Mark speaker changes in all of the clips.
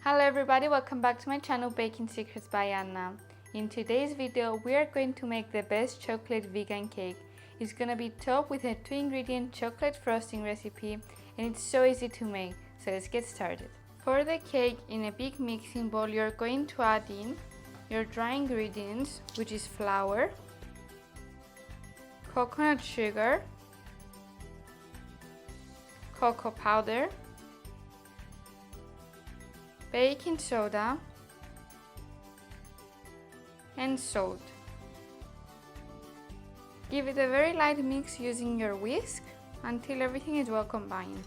Speaker 1: Hello everybody, welcome back to my channel Baking Secrets by Anna. In today's video we are going to make the best chocolate vegan cake. It's gonna be topped with a 2-ingredient chocolate frosting recipe and it's so easy to make, so let's get started. For the cake, in a big mixing bowl you're going to add in your dry ingredients, which is flour, coconut sugar, cocoa powder, baking soda, and salt. Give it a very light mix using your whisk until everything is well combined.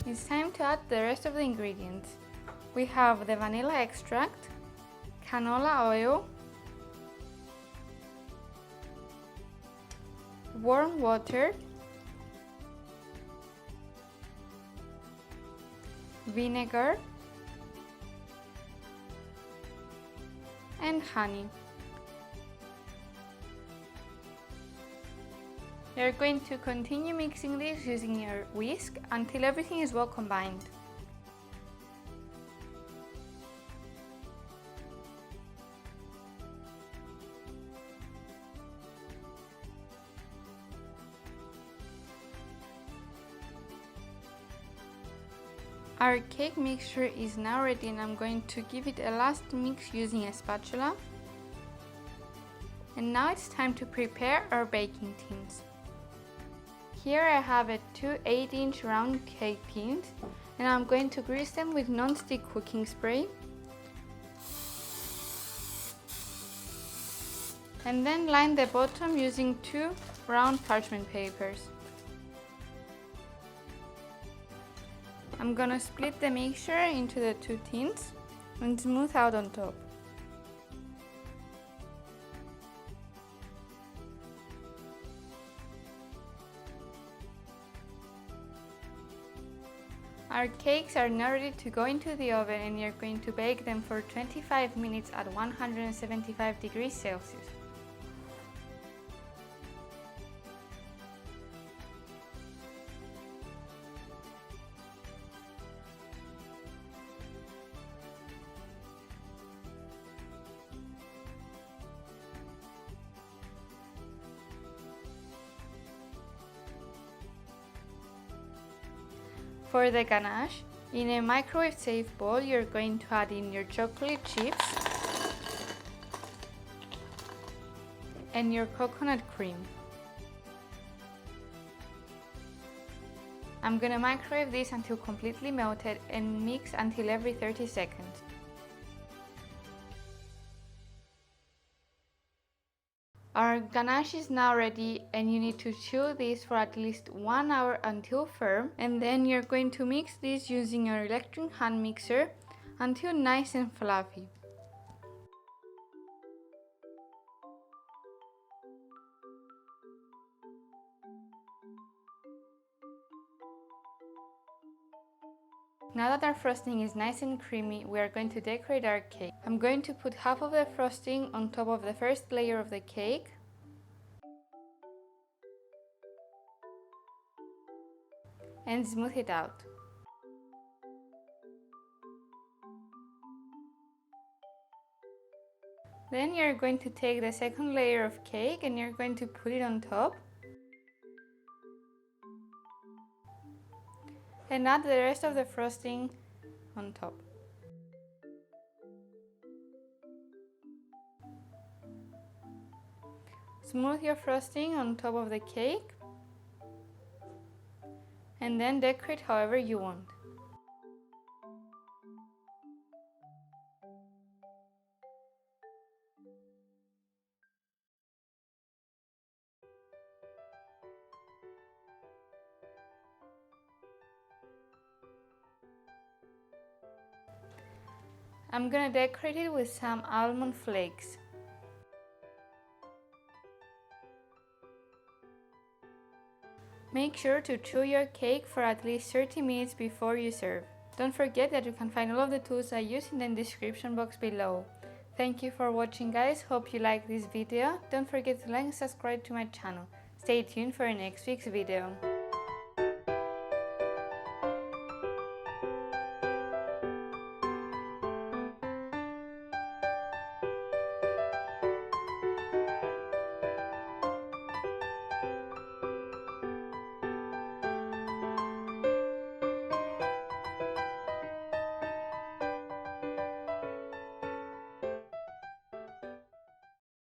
Speaker 1: It's time to add the rest of the ingredients. We have the vanilla extract, canola oil, warm water, vinegar, and honey. You're going to continue mixing this using your whisk until everything is well combined. Our cake mixture is now ready and I'm going to give it a last mix using a spatula. And now it's time to prepare our baking tins. Here I have two 8-inch round cake tins and I'm going to grease them with non-stick cooking spray. And then line the bottom using 2 round parchment papers. I'm gonna split the mixture into the 2 tins and smooth out on top. Our cakes are now ready to go into the oven and you're going to bake them for 25 minutes at 175 degrees Celsius. For the ganache, in a microwave-safe bowl, you're going to add in your chocolate chips and your coconut cream. I'm gonna microwave this until completely melted and mix until every 30 seconds. Our ganache is now ready and you need to chill this for at least 1 hour until firm, and then you're going to mix this using your electric hand mixer until nice and fluffy. Now that our frosting is nice and creamy, we are going to decorate our cake. I'm going to put half of the frosting on top of the first layer of the cake. And smooth it out. Then you're going to take the second layer of cake and you're going to put it on top. And add the rest of the frosting on top. Smooth your frosting on top of the cake and then decorate however you want. I'm gonna decorate it with some almond flakes. Make sure to chew your cake for at least 30 minutes before you serve. Don't forget that you can find all of the tools I use in the description box below. Thank you for watching guys, hope you like this video. Don't forget to like and subscribe to my channel. Stay tuned for next week's video.